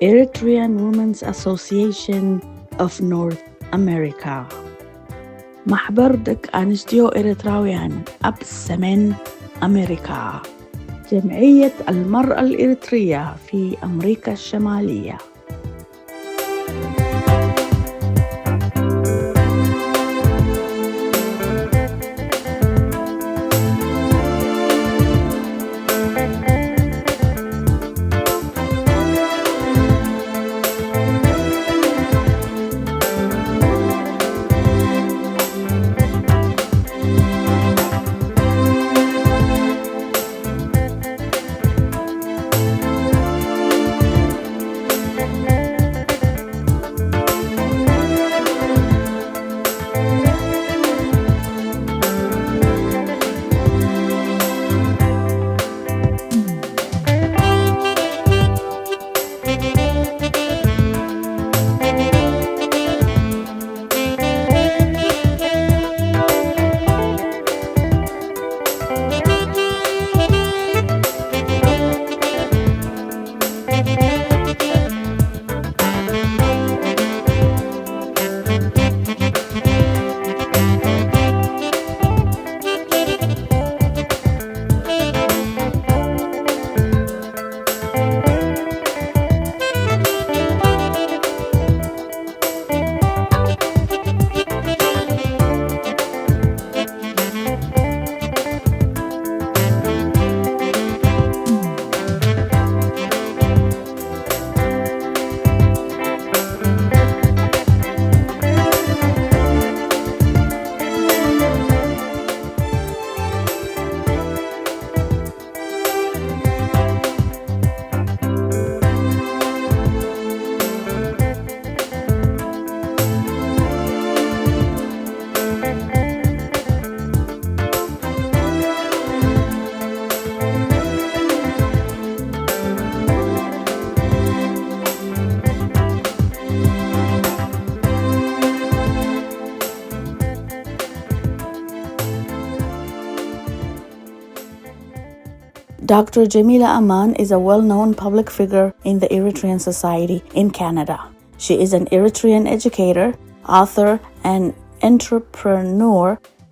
Eritrean Women's Association of North America. ማሕበር ደቂ ኣንስትዮ ኤርትራውያን ኣብ ሰሜን أمريكا. جمعية المرأة الإريترية في أمريكا الشمالية. Dr. Jemila Aman is a well-known public figure in the Eritrean society in Canada. She is an Eritrean educator, author, and entrepreneur,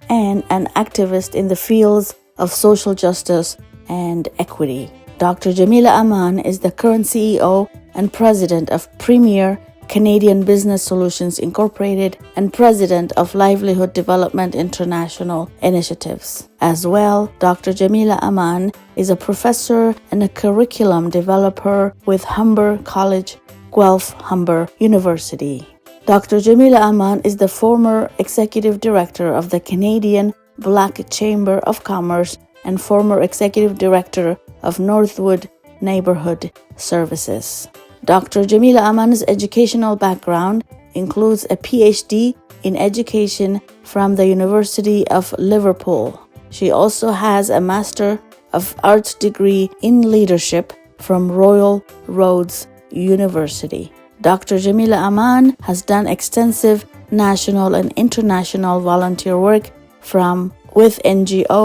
and an activist in the fields of social justice and equity. Dr. Jemila Aman is the current CEO and president of Premier Canadian Business Solutions Incorporated and president of Livelihood Development International Initiatives. As well, Dr. Jemila Aman is a professor and a curriculum developer with Humber College, Guelph Humber University. Dr. Jemila Aman is the former executive director of the Canadian Black Chamber of Commerce and former executive director of Northwood Neighborhood Services. Dr. Jemila Aman's educational background includes a PhD in education from the University of Liverpool. She also has a Master of Arts degree in leadership from Royal Roads University. Dr. Jemila Aman has done extensive national and international volunteer work with NGO,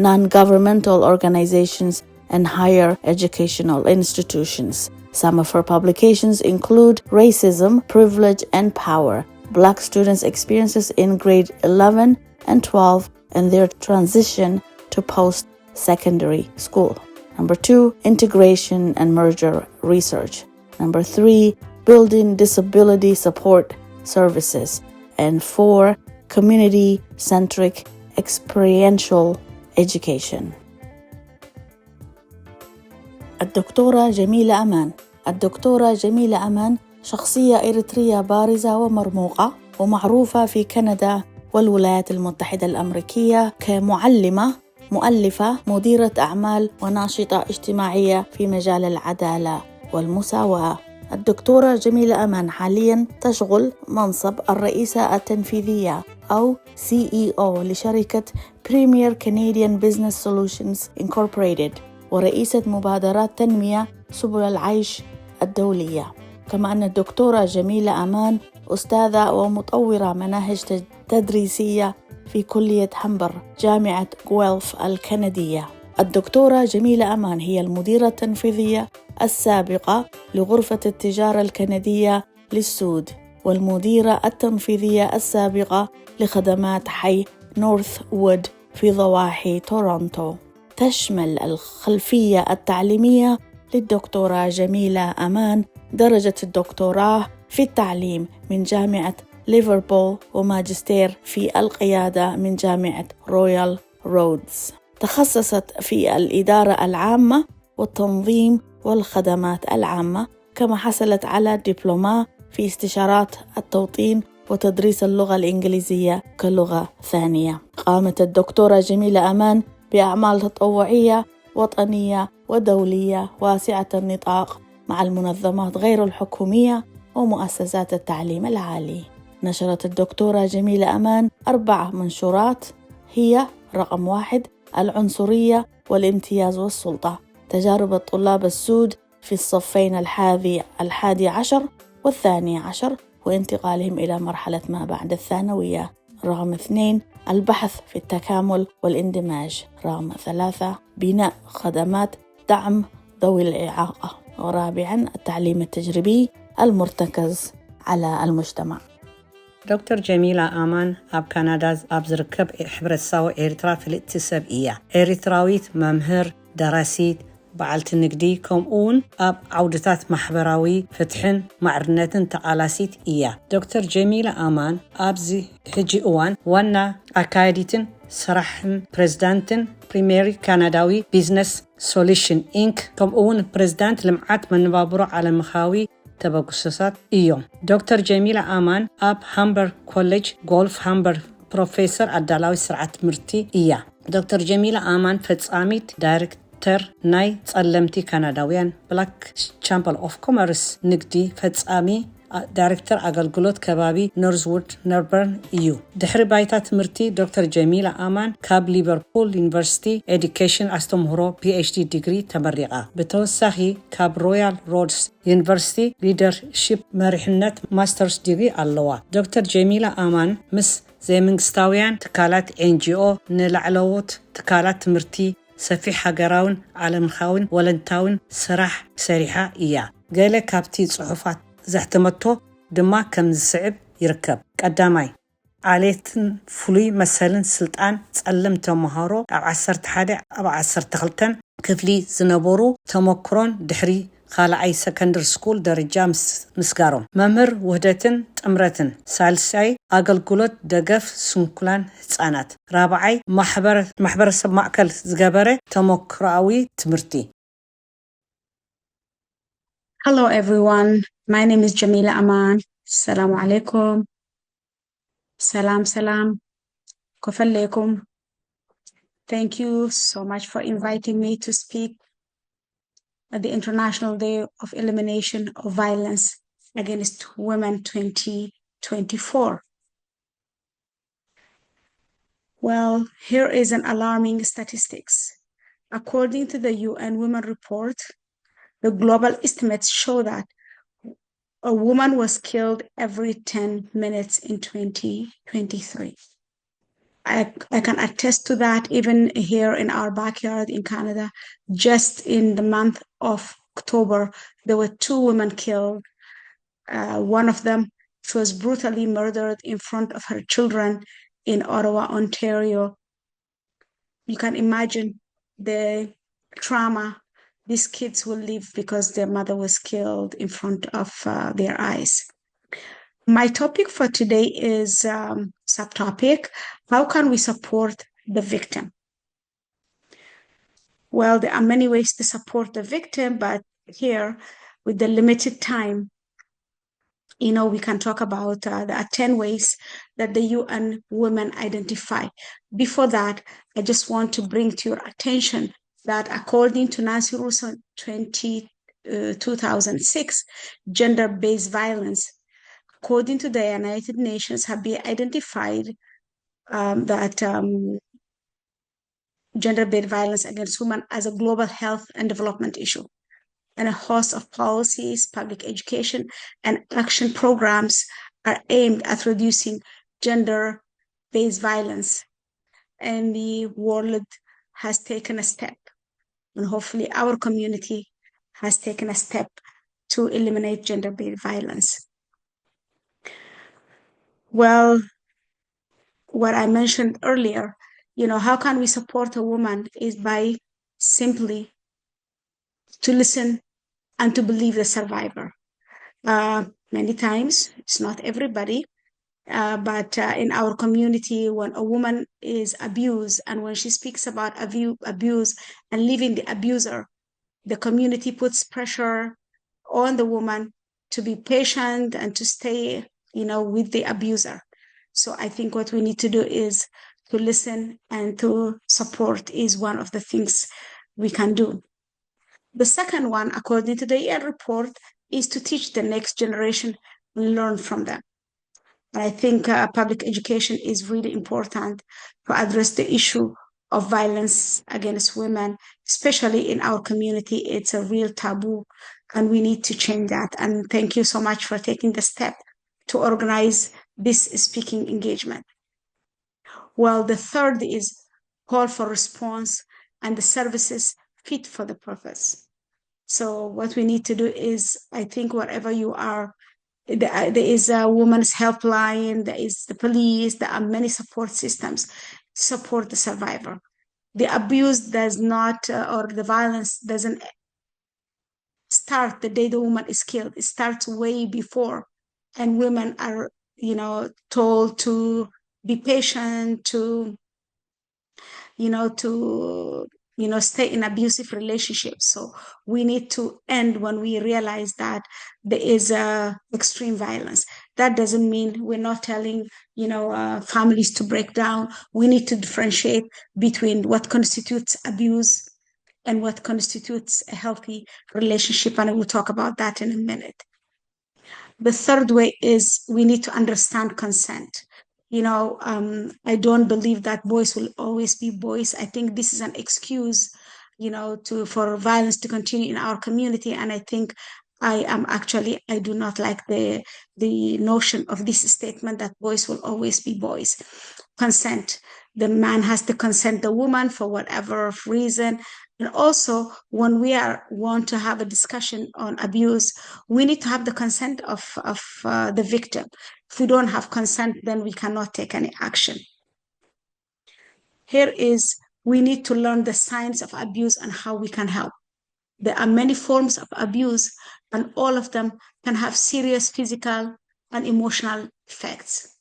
non-governmental organizations, and higher educational institutions. Some of her publications include Racism, Privilege, and Power, Black Students' Experiences in Grade 11 and 12 and their transition to post-secondary school. Number 2, Integration and Merger Research. Number 3, Building Disability Support Services. And 4, Community-Centric Experiential Education. الدكتورة جميلة أمان. الدكتورة جميلة أمان شخصية إريترية بارزة ومرموقة ومعروفة في كندا والولايات المتحدة الأمريكية كمعلمة، مؤلفة، مديرة أعمال وناشطة اجتماعية في مجال العدالة والمساواة. الدكتورة جميلة أمان حالياً تشغل منصب الرئيسة التنفيذية أو CEO لشركة Premier Canadian Business Solutions Incorporated ورئيسة مبادرات تنمية سبل العيش الدولية. كما أن الدكتورة جميلة أمان أستاذة ومطورة مناهج تدريسية في كلية همبر جامعة غويلف الكندية. الدكتورة جميلة أمان هي المديرة التنفيذية السابقة لغرفة التجارة الكندية للسود والمديرة التنفيذية السابقة لخدمات حي نورث وود في ضواحي تورونتو. تشمل الخلفية التعليمية للدكتورة جميلة أمان درجة الدكتوراه في التعليم من جامعة ليفربول وماجستير في القيادة من جامعة رويال رودز. تخصصت في الإدارة العامة والتنظيم والخدمات العامة، كما حصلت على دبلومة في استشارات التوطين وتدريس اللغة الإنجليزية كلغة ثانية. قامت الدكتورة جميلة أمان بأعمال تطوعية وطنية ودولية واسعة النطاق مع المنظمات غير الحكومية ومؤسسات التعليم العالي. نشرت الدكتورة جميلة أمان 4 منشورات، هي رقم 1 العنصرية والامتياز والسلطة، تجارب الطلاب السود في الصفين الحادي عشر والثاني عشر وانتقالهم إلى مرحلة ما بعد الثانوية. رقم 2 البحث في التكامل والاندماج. رقم 3 بناء خدمات دعم ذوي الإعاقة. ورابعا التعليم التجريبي المرتكز على المجتمع. دكتور جميلة أمان أب كندا أب زركب حبرتساو إريترا فلتي سبئية إريتراويت ممهر دراسيت بعلت النقدي كمون أب عودتات محبراوي فتحن معرنة تقالاسيت إياه. دكتور جميلة أمان أبزي حجي أوان وانا أكايديتن سرحن بريزدانتن بريميري كنداوي بيزنس سوليشن إنك كمون بريزدانت لمعات من نبابرو على مخاوي تبقصصات إيوم. دكتور جميلة أمان أب هامبر كوليج غولف هامبر بروفيسور الدلاوي سرعة مرتي إياه. دكتور جميلة أمان فتساميت دايركتر ناي تسلمتي كنداويان بلاك تشامبل أوف كوميرس نقدي فتسامي دايركتر أغلقلوت كبابي نورزوود نوربرن إيو. دحر بايتات مرتي دكتور جميلة أمان كاب ليفربول يونيفرسيتي إديوكيشن أستمهرو PhD ديجري تمرقة. بتوسخي كاب رويال رودز يونيفرسيتي ليدرشيب مرحنة ماسترز ديجري اللوا. دكتور جميلة أمان مس زي منغستاويان تكالات NGO نلعلوت تكالات مرتي سفيح هجراون على مخاون ولنتاون سرح سريحة إياه. قال كابتي صحفات زحتمتو دما كم صعب يركب. قداماي عليتن فلوي مثلا سلطان تسلم تمهارو أب 11 أب 12 كفلي زنبورو تمكرون دحري خالعي سكندر سكول درجة مسقارو ممر وهدتن تمرتن سالساي أقلقلت دقف سنكلان هتسانات رابعي محبر سب مأكل زقابره تمكراوي تمرتي. Hello everyone, my name is Jemila Aman. Assalamu alaikum. Salam. Kuf alaikum. Thank you so much for inviting me to speak at the International Day of Elimination of Violence Against Women 2024. Well, here is an alarming statistics. According to the UN Women Report, the global estimates show that a woman was killed every 10 minutes in 2023. I can attest to that even here in our backyard in Canada. Just in the month of October, there were 2 women killed. One of them, she was brutally murdered in front of her children in Ottawa, Ontario. You can imagine the trauma these kids will live because their mother was killed in front of their eyes. My topic for today is subtopic, how can we support the victim? Well, there are many ways to support the victim, but here with the limited time, we can talk about there are 10 ways that the UN Women identify. Before that, I just want to bring to your attention that according to Nancy Russo 2006, gender-based violence, according to the United Nations, have been identified that gender-based violence against women as a global health and development issue. And a host of policies, public education, and action programs are aimed at reducing gender-based violence. And the world has taken a step and hopefully our community has taken a step to eliminate gender-based violence. Well, what I mentioned earlier, how can we support a woman is by simply to listen and to believe the survivor. Many times, it's not everybody, but in our community, when a woman is abused and when she speaks about abuse and leaving the abuser, the community puts pressure on the woman to be patient and to stay, with the abuser. So I think what we need to do is to listen and to support is one of the things we can do. The second one, according to the UN report, is to teach the next generation and learn from them. And I think public education is really important to address the issue of violence against women, especially in our community. It's a real taboo, and we need to change that. And thank you so much for taking the step to organize this speaking engagement. Well, the third is call for response and the services fit for the purpose. So what we need to do is, I think wherever you are, there is a women's helpline, there is the police, there are many support systems to support the survivor. The abuse does not, or the violence doesn't start the day the woman is killed. It starts way before. And women are, told to be patient, to stay in abusive relationships. So we need to end when we realize that there is extreme violence. That doesn't mean we're not telling, families to break down. We need to differentiate between what constitutes abuse and what constitutes a healthy relationship. And I will talk about that in a minute. The third way is we need to understand consent. I don't believe that boys will always be boys. I think this is an excuse, for violence to continue in our community. And I think I do not like the notion of this statement that boys will always be boys. Consent. The man has to consent the woman for whatever reason. And also, when we want to have a discussion on abuse, we need to have the consent of the victim. If we don't have consent, then we cannot take any action. Here is, we need to learn the science of abuse and how we can help. There are many forms of abuse, and all of them can have serious physical and emotional effects.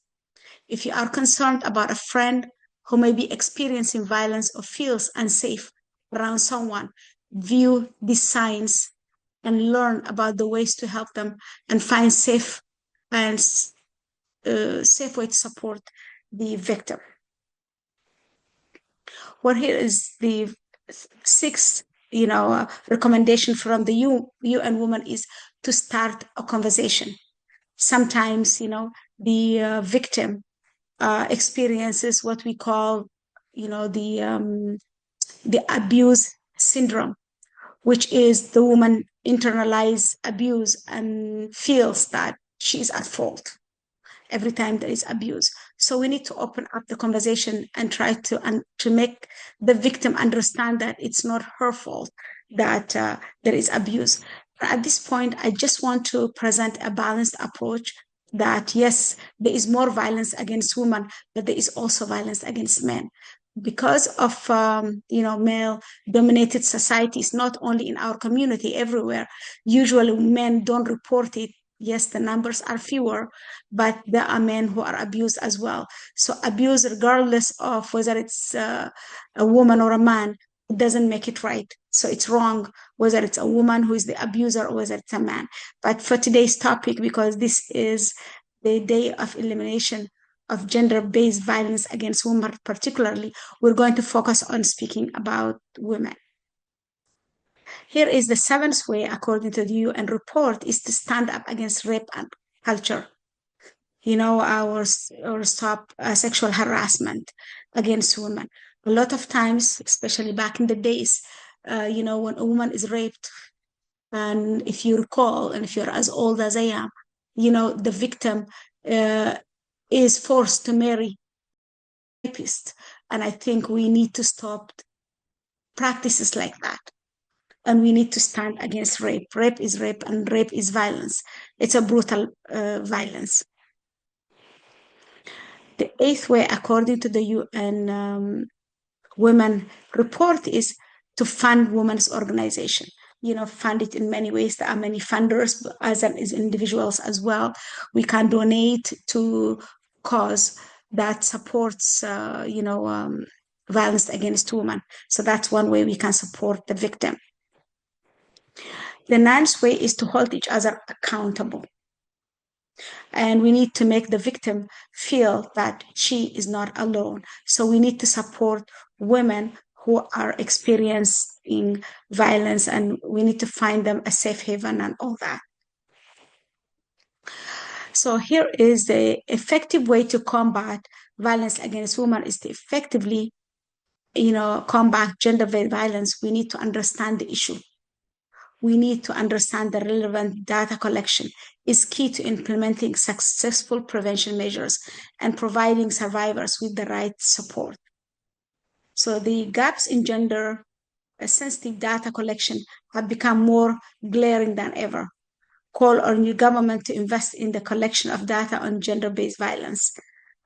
If you are concerned about a friend who may be experiencing violence or feels unsafe around someone, view these signs and learn about the ways to help them and find safe way to support the victim. Well, here is the sixth, recommendation from the UN Women is to start a conversation. Sometimes, the victim experiences what we call, the abuse syndrome, which is the woman internalize abuse and feels that she's at fault every time there is abuse. So we need to open up the conversation and try to make the victim understand that it's not her fault that there is abuse. At this point, I just want to present a balanced approach that, yes, there is more violence against women, but there is also violence against men. Because of male-dominated societies, not only in our community, everywhere, usually men don't report it. Yes, the numbers are fewer, but there are men who are abused as well. So abuse, regardless of whether it's a woman or a man, it doesn't make it right. So it's wrong whether it's a woman who is the abuser or whether it's a man. But for today's topic, because this is the day of elimination of gender-based violence against women particularly, we're going to focus on speaking about women. Here is the seventh way, according to the UN report, is to stand up against rape and culture, or stop sexual harassment against women. A lot of times, especially back in the days, when a woman is raped, and if you recall, and if you're as old as I am, the victim is forced to marry a rapist. And I think we need to stop practices like that. and we need to stand against rape. Rape is rape, and rape is violence. It's a brutal violence. The eighth way, according to the UN Women Report, is to fund women's organization. Fund it in many ways. There are many funders, but as individuals as well. We can donate to cause that supports, violence against women. So that's one way we can support the victim. The ninth way is to hold each other accountable. And we need to make the victim feel that she is not alone. So we need to support women who are experiencing violence, and we need to find them a safe haven and all that. So here is the effective way to combat violence against women is to effectively, combat gender-based violence. We need to understand the issue. We need to understand the relevant data collection is key to implementing successful prevention measures and providing survivors with the right support. So the gaps in gender-sensitive data collection have become more glaring than ever. Call on your government to invest in the collection of data on gender-based violence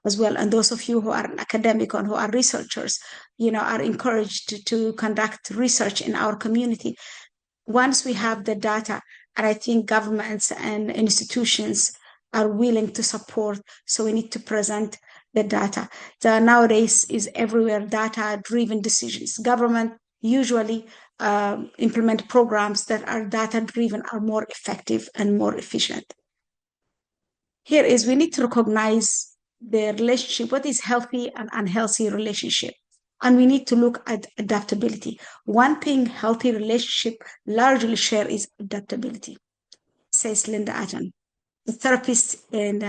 as well. And those of you who are academic and who are researchers, are encouraged to conduct research in our community. Once we have the data, and I think governments and institutions are willing to support, so we need to present the data. Nowadays is everywhere data-driven decisions. Government usually implement programs that are data-driven, are more effective and more efficient. Here is, we need to recognize the relationship, what is healthy and unhealthy relationship. And we need to look at adaptability. One thing healthy relationship largely share is adaptability, says Linda Atten, a therapist in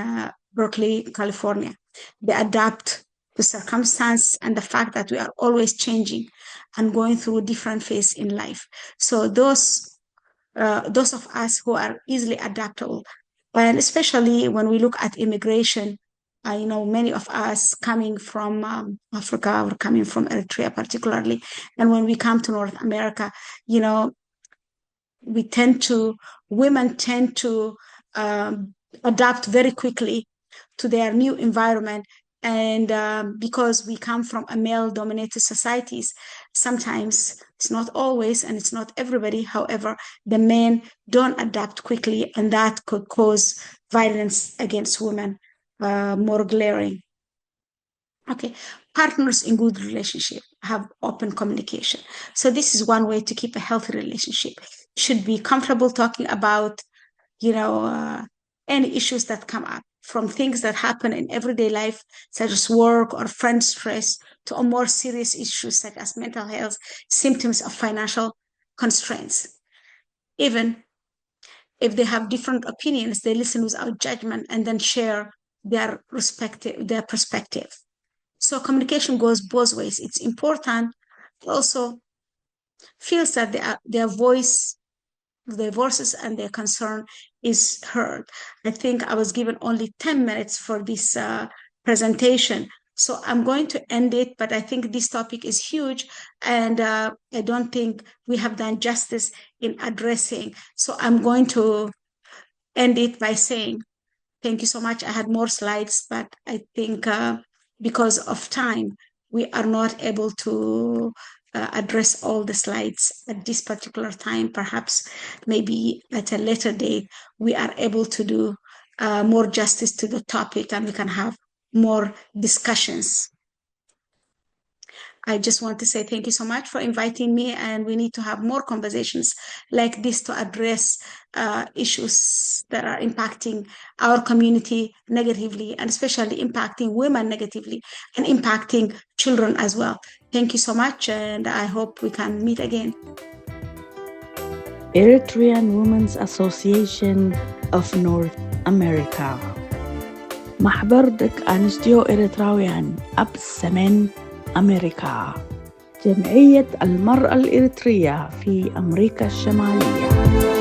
Berkeley, California. They adapt to circumstance and the fact that we are always changing and going through different phases in life. So those of us who are easily adaptable, and especially when we look at immigration, many of us coming from Africa or coming from Eritrea particularly, and when we come to North America, women tend to adapt very quickly to their new environment. And because we come from a male-dominated societies, sometimes, it's not always, and it's not everybody, however, the men don't adapt quickly, and that could cause violence against women more glaring. Okay, partners in good relationship have open communication. So this is one way to keep a healthy relationship. You should be comfortable talking about, any issues that come up, from things that happen in everyday life, such as work or friend stress, to a more serious issues such as mental health, symptoms of financial constraints. Even if they have different opinions, they listen without judgment and then share their perspective. So communication goes both ways. It's important to also feels that their voices and their concern is heard. I think I was given only 10 minutes for this presentation, so I'm going to end it, but I think this topic is huge, and I don't think we have done justice in addressing. So I'm going to end it by saying, thank you so much. I had more slides, but I think because of time, we are not able to address all the slides at this particular time. Perhaps maybe at a later date, we are able to do more justice to the topic and we can have more discussions. I just want to say thank you so much for inviting me, and we need to have more conversations like this to address issues that are impacting our community negatively, and especially impacting women negatively and impacting children as well. Thank you so much, and I hope we can meet again. Eritrean Women's Association of North America. ማሕበር ደቂ ኣንስትዮ ኤርትራውያን ኣብ ሰሜን أمريكا. جمعية المرأة الإريترية في أمريكا الشمالية.